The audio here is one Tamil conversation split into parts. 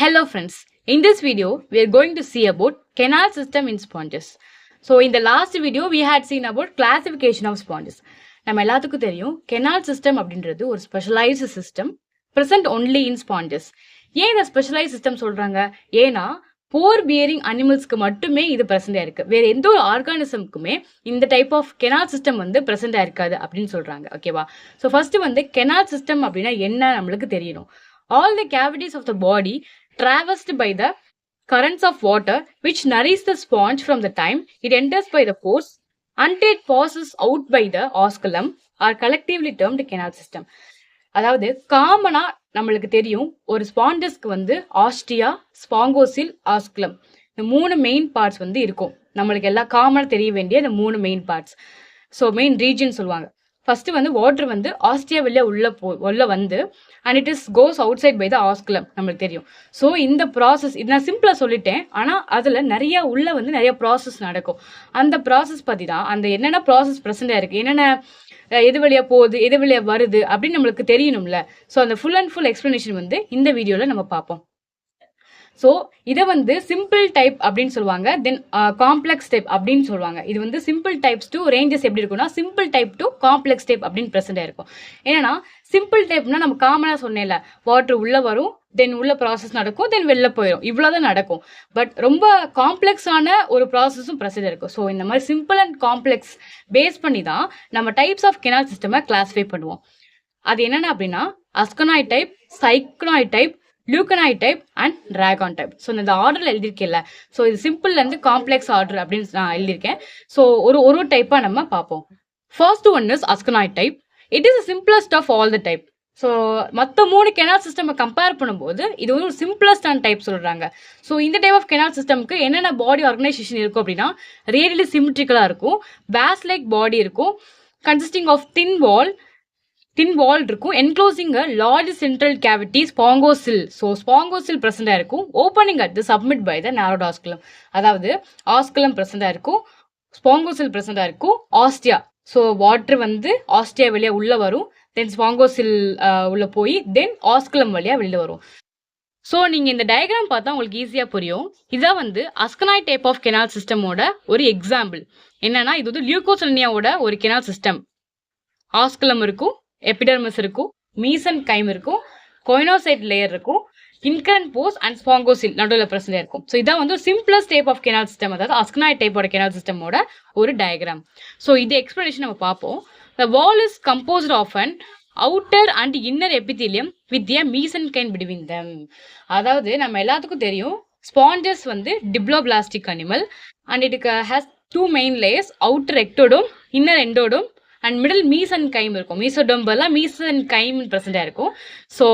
Hello friends, in this video we are going to see about canal system in sponges. So in the last video we had seen about classification of sponges. நம்ம எல்லாத்துக்கும் தெரியும் canal system அப்படின்றது ஒரு specialized system present only in sponges. ஏன் இந்த specialized system சொல்றாங்க? ஏன்னா போர் பியரிங் அனிமல்ஸ்க்கு மட்டுமே இது பிரசண்டா இருக்கு. வேற எந்த ஒரு ஆர்கானிசம்க்குமே இந்த டைப் ஆஃப் கெனால் சிஸ்டம் வந்து பிரசண்டா இருக்காது அப்படின்னு சொல்றாங்க. ஓகேவா? ஸோ ஃபர்ஸ்ட் வந்து கெனால் சிஸ்டம் அப்படின்னா என்ன நம்மளுக்கு தெரியணும். All the cavities of the body traversed by the currents of water which nourish the sponge from the time it enters by the pores until it passes out by the osculum are collectively termed canal system. அதாவது காமனா நம்மளுக்கு தெரியும் ஒரு ஸ்பாண்டஸ்க்கு வந்து ஆஸ்டியா, ஸ்பாங்கோசில், ஆஸ்குலம் இந்த மூணு மெயின் பார்ட்ஸ் வந்து இருக்கும். நம்மளுக்கு எல்லாம் காமனா தெரிய வேண்டிய இந்த மூணு main parts. So main region சொல்லுவாங்க. ஃபர்ஸ்ட் வந்து வாட்டர் வந்து ஆஸ்டியா வெளியே உள்ள வந்து and it is goes outside by the osculum நம்மளுக்கு தெரியும். ஸோ இந்த ப்ராசஸ் இது நான் சிம்பிளா சொல்லிட்டேன். ஆனால் அதில் நிறைய உள்ள வந்து நிறைய ப்ராசஸ் நடக்கும். அந்த ப்ராசஸ் பற்றி தான் அந்த என்னென்ன ப்ராசஸ் ப்ரெசென்டாக இருக்கு, என்னென்ன எது வழியா போகுது, எது வழியா வருது அப்படின்னு நம்மளுக்கு தெரியணும்ல. ஸோ அந்த ஃபுல் அண்ட் ஃபுல் எக்ஸ்பிளனேஷன் வந்து இந்த வீடியோவில் நம்ம பார்ப்போம். ஸோ இதை வந்து சிம்பிள் டைப் அப்படின்னு சொல்லுவாங்க, தென் காம்ப்ளெக்ஸ் டைப் அப்படின்னு சொல்லுவாங்க. இது வந்து சிம்பிள் டைப்ஸ் டு ரேஞ்சஸ் எப்படி இருக்கும்னா simple type to complex type அப்படின்னு ப்ரெசென்ட் இருக்கும். ஏன்னா சிம்பிள் டைப்னா நம்ம காமனாக சொன்னேன்ல, வாட்டர் உள்ள வரும், தென் உள்ள ப்ராசஸ் நடக்கும், தென் வெளில போயிடும், இவ்வளோதான் நடக்கும். பட் ரொம்ப காம்ப்ளெக்ஸான ஒரு ப்ராசஸும் ப்ரெசென்ட் இருக்கும். ஸோ இந்த மாதிரி சிம்பிள் அண்ட் காம்ப்ளெக்ஸ் பேஸ் பண்ணி தான் நம்ம டைப்ஸ் ஆஃப் கெனால் சிஸ்டமை கிளாஸிஃபை பண்ணுவோம். அது என்னென்ன அப்படின்னா asconoid type, syconoid type, leuconoid type and rhagon type. So இந்த ஆர்டரில் எழுதியிருக்கேன்ல, ஸோ இது சிம்பிள்லேருந்து காம்ப்ளெக்ஸ் ஆர்டர் அப்படின்னு நான் எழுதியிருக்கேன். ஸோ ஒரு டைப்பாக நம்ம பார்ப்போம். First one is asconoid type. It is simplest of all the type. So மற்ற மூணு கெனால் சிஸ்டம் கம்பேர் பண்ணும்போது இது வந்து ஒரு சிம்பிளஸ்டான டைப் சொல்கிறாங்க. ஸோ இந்த டைப் ஆஃப் கெனால் சிஸ்டம்க்கு என்னென்ன பாடி ஆர்கனைசேஷன் இருக்கும் அப்படின்னா ரேடியலி சிமெட்ரிக்கலாக இருக்கும், பேஸ் லைக் பாடி இருக்கும், கன்சிஸ்டிங் ஆஃப் தின் வால் இருக்கும், enclosing a large central cavity spongocoel. So spongocoel ப்ரெசென்டாக இருக்கும், opening at the summit by the narrow osculum. அதாவது ஆஸ்குலம் ப்ரெசென்டாக இருக்கும், ஸ்பாங்கோசில் ப்ரெசென்டாக இருக்கும், ஆஸ்டியா. ஸோ வாட்டர் வந்து ஆஸ்டியா வழியா உள்ள வரும், தென் ஸ்பாங்கோசில் உள்ள போய் தென் ஆஸ்குலம் வழியா வெளில வரும். ஸோ நீங்கள் இந்த டயக்ராம் பார்த்தா உங்களுக்கு ஈஸியாக புரியும். இதான் வந்து அஸ்கனாய்ட் டைப் ஆஃப் கெனால் சிஸ்டமோட ஒரு எக்ஸாம்பிள். என்னன்னா இது வந்து லியூகோசெல்னியாவோட ஒரு கெனால் சிஸ்டம். ஆஸ்குலம் இருக்கும், எபிடர்மிஸ் இருக்கும், மீசன் கைம் இருக்கும், கோயினோசைட் லேயர் இருக்கும், இன்கரண்ட் போஸ் அண்ட் ஸ்பாங்கோசில் நடுவில் பிரசன்ட் இருக்கும். ஸோ இதான் வந்து simplest type of canal system, அதாவது அஸ்கனாய்ட் டைப்போட கெனால் சிஸ்டமோட ஒரு டயக்ராம். ஸோ இது எக்ஸ்பிளனேஷன் நம்ம பார்ப்போம். The wall is composed of an outer and inner epithelium with a mesenchyme between them. அதாவது நம்ம எல்லாத்துக்கும் தெரியும் ஸ்பாஞ்சஸ் வந்து diploblastic animal and it has two main layers, outer ectoderm, inner endoderm and middle mesenchyme இருக்கும். மீசோடோம்பெல்லாம் மீசன்கைம் ப்ரெசென்டாக இருக்கும். ஸோ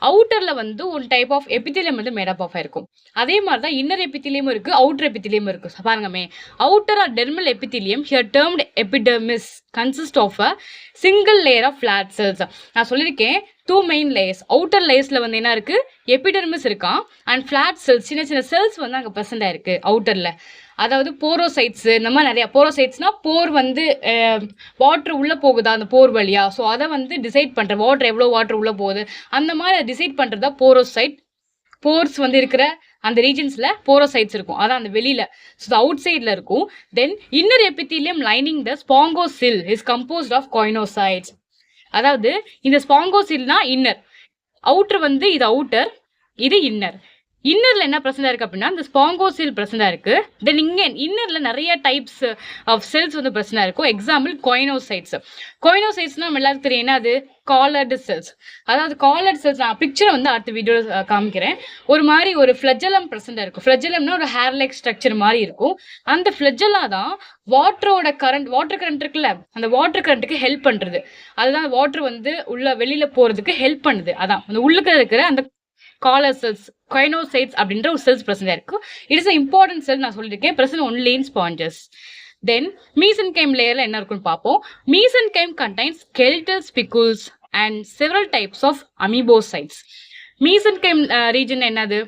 அவுட்டரில் வந்து ஒரு டைப் ஆஃப் எபித்திலியம் வந்து மேடப் ஆஃப் ஆயிருக்கும். அதே மாதிரி தான் இன்னர் எபித்திலியமும் இருக்குது, அவுட்டர் எபித்திலியமும் இருக்குது. பாருங்கமே, outer or dermal epithelium here termed epidermis consist of a single layer of flat cells. நான் சொல்லியிருக்கேன் டூ மெயின் லேயர்ஸ். அவுட்டர் லேயர்ஸில் வந்து என்ன இருக்குது, எபிடெர்மிஸ் இருக்கான் அண்ட் ஃபிளாட் செல்ஸ், சின்ன சின்ன செல்ஸ் வந்து அங்கே ப்ரெசென்ட் ஆயிருக்கு அவுட்டரில். அதாவது போரோசைட்ஸ், இந்த மாதிரி நிறையா போரோசைட்ஸ்னா போர் வந்து வாட்டர் உள்ளே போகுதா அந்த போர் வழியா, ஸோ அதை வந்து டிசைட் பண்ணுற வாட்டர் எவ்வளோ வாட்டர் உள்ளே போகுது அந்த மாதிரி அதை டிசைட் பண்ணுறதா போரோசைட். போர்ஸ் வந்து இருக்கிற அந்த ரீஜன்ஸில் போரோசைட்ஸ் இருக்கும், அதான் அந்த வெளியில். ஸோ அவுட் சைடில் இருக்கும். Then inner epithelium lining the spongocoel is composed of choanocytes. அதாவது இந்த ஸ்பாங்கோசில்னா இன்னர், அவுட்டர் வந்து இது அவுட்டர், இது இன்னர். இன்னரில் என்ன ப்ரெசென்டாக இருக்குது அப்படின்னா இந்த ஸ்பாங்கோசில் ப்ரெசென்டாக இருக்குது. தென் இங்கே இன்னரில் நிறைய டைப்ஸ் ஆஃப் செல்ஸ் வந்து ப்ரெசென்டாக இருக்கும். எக்ஸாம்பிள் கோயினோசைட்ஸ். கோயினோசைட்ஸ்னால் நம்ம எல்லாருக்கும் தெரியும் என்ன, அது காலர்டு செல்ஸ். அதாவது காலர்டு செல்ஸ் நான் பிக்சரை வந்து அடுத்த வீடியோவில் காமிக்கிறேன். ஒரு மாதிரி ஒரு ஃப்ளெஜலம் ப்ரெசென்டாக இருக்கும். ஃப்ளெஜலம்னா ஒரு ஹேர் லைக் ஸ்ட்ரக்சர் மாதிரி இருக்கும். அந்த ஃப்ளெஜலா தான் வாட்டர் கரண்ட் இருக்குல்ல, அந்த வாட்டர் கரண்ட்டுக்கு ஹெல்ப் பண்ணுறது. அதுதான் வாட்டர் வந்து வெளியில் போகிறதுக்கு ஹெல்ப் பண்ணுது. அதான் அந்த உள்ளுக்கு இருக்கிற அந்த காலர் செல்ஸ், கோயினோசைட்ஸ் அப்படின்ற ஒரு செல்ஸ் ப்ரெசென்டாக இருக்கும். இட் இஸ் இம்பார்ட்டன்ட் செல் நான் சொல்லியிருக்கேன், present only in sponges. Then mesenchyme லேயரில் என்ன இருக்குன்னு பார்ப்போம். Mesenchyme contains skeletal spicules and several types of amoebocytes. Mesenchyme region என்னது,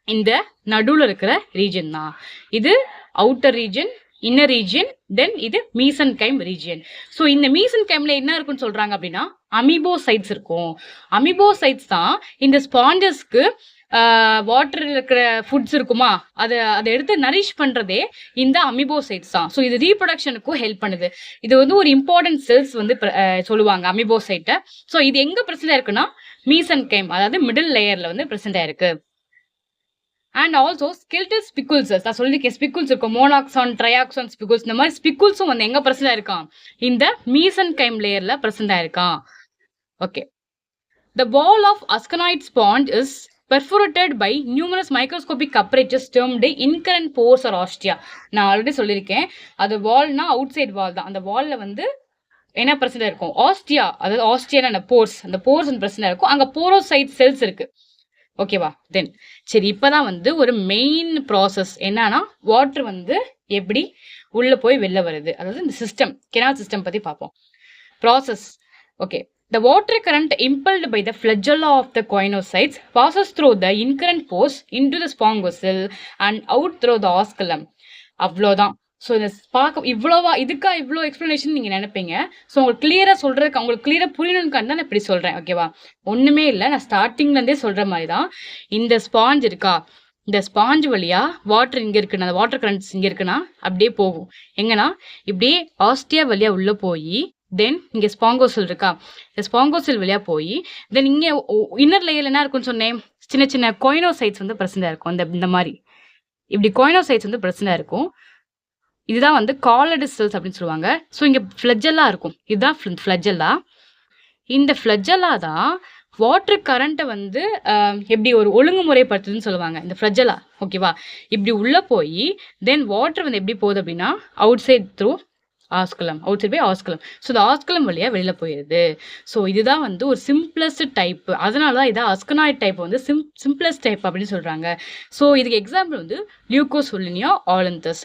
இந்த நடுவில் இருக்கிற ரீஜன் தான் இது. Outer region, inner region, then இது மீசன்கைம் ரீஜியன். ஸோ இந்த மீசன்கைம்ல என்ன இருக்குன்னு சொல்றாங்க அப்படின்னா அமீபோசைட்ஸ் இருக்கும். அமீபோசைட்ஸ் தான் இந்த ஸ்பாஞ்சஸ்க்கு வாட்டரில் இருக்கிற ஃபுட்ஸ் இருக்குமா அதை எடுத்து நரிஷ் பண்ணுறதே இந்த அமிபோசைட்ஸ் தான். ஸோ இது ரீப்ரொடக்ஷனுக்கும் ஹெல்ப் பண்ணுது. இது வந்து ஒரு இம்பார்ட்டன்ட் செல்ஸ் வந்து சொல்லுவாங்க அமிபோசைட்டை. ஸோ இது எங்கே ப்ரெசென்ட் ஆயிருக்குன்னா மீசன்கைம், அதாவது மிடில் லேயரில் வந்து ப்ரெசென்ட் ஆயிருக்கு. அண்ட் ஆல்சோ ஸ்கெல்டல் ஸ்பிக்குல்ஸஸ், நான் சொல்லியிருக்கேன் ஸ்பிக்குல்ஸ் இருக்கும், மோனாக்சான், ட்ரையாக்சான் ஸ்பிக்குல்ஸ், இந்த மாதிரி ஸ்பிக்குல்ஸும் வந்து எங்கே ப்ரெசென்ட் ஆயிருக்கான், இந்த மீசன்கைம் லேயரில் ப்ரெசென்ட் ஆயிருக்கான். Okay, the wall of asconite sponge is perforated by numerous microscopic apertures termed incurrent pores or ostia. நான் ஆல்ரெடி சொல்லியிருக்கேன், அது வால்னா அவுட் சைட் வால் தான். அந்த வால்ல வந்து என்ன பிரச்சனை இருக்கும், ஆஸ்டியா, அதாவது ஆஸ்டியான போர்ஸ், அந்த போர்ஸ் பிரச்சனை இருக்கும். அங்கே போரோசைட் செல்ஸ் இருக்கு. ஓகேவா? தென் சரி, இப்போதான் வந்து ஒரு மெயின் ப்ராசஸ் என்னன்னா வாட்டர் வந்து எப்படி உள்ள போய் வெளில வருது, அதாவது இந்த சிஸ்டம், கெனால் சிஸ்டம் பற்றி பார்ப்போம். Process. Okay, the water current impelled by the flagella of the choanocytes passes through the incurrent pores into the spongocyl and out through the osculum. அவ்வளோதான். ஸோ இதை பார்க்க இவ்வளோவா, இதுக்கா இவ்வளோ எக்ஸ்ப்ளனேஷன் நீங்கள் நினைப்பீங்க. ஸோ உங்களுக்கு கிளியராக சொல்கிறதுக்கு, உங்களுக்கு கிளியராக புரியணும்னு தான் நான் இப்படி சொல்கிறேன். ஓகேவா? ஒன்றுமே இல்லை, நான் ஸ்டார்டிங்லேருந்தே சொல்கிற மாதிரி தான். இந்த ஸ்பாஞ்ச் இருக்கா, இந்த ஸ்பாஞ்ச் வழியா வாட்டர் இங்கே இருக்குன்னா, அந்த வாட்டர் கரண்ட்ஸ் இங்கே இருக்குன்னா அப்படியே போகும். எங்கன்னா இப்படியே ஆஸ்டியா வழியா உள்ளே போய் தென் இங்கே ஸ்பாங்கோசில் இருக்கா, இந்த ஸ்பாங்கோசில் வழியாக போய் தென் இங்கே இன்னர் லேயர் என்ன இருக்குன்னு சொன்னேன், சின்ன சின்ன கோயினோசைட்ஸ் வந்து பிரச்சனை இருக்கும். இந்த மாதிரி இப்படி கோயினோசைட்ஸ் வந்து பிரச்சனை இருக்கும். இதுதான் வந்து காலடஸ் செல்ஸ் அப்படின்னு சொல்லுவாங்க. ஸோ இங்கே ஃப்ளஜெல்லா இருக்கும், இதுதான் ஃப்ளஜெல்லா. இந்த ஃப்ளஜெல்லா தான் வாட்டர் கரண்ட்டை வந்து எப்படி ஒரு ஒழுங்குமுறைப்படுத்துதுன்னு சொல்லுவாங்க இந்த ஃப்ளஜெல்லா. ஓகேவா? இப்படி உள்ளே போய் தென் வாட்டர் வந்து எப்படி போகுது அப்படின்னா outside through osculum, outside by osculum. So இந்த ஆஸ்குலம் வழியாக வெளியில் போயிடுது. ஸோ இதுதான் வந்து ஒரு சிம்பிளஸ்ட் டைப். அதனால தான் இதை அஸ்கனாய்ட் டைப் வந்து சிம்பிளஸ்ட் டைப் அப்படின்னு சொல்கிறாங்க. ஸோ இதுக்கு எக்ஸாம்பிள் வந்து லியூகோசோலினியா ஆலந்தஸ்.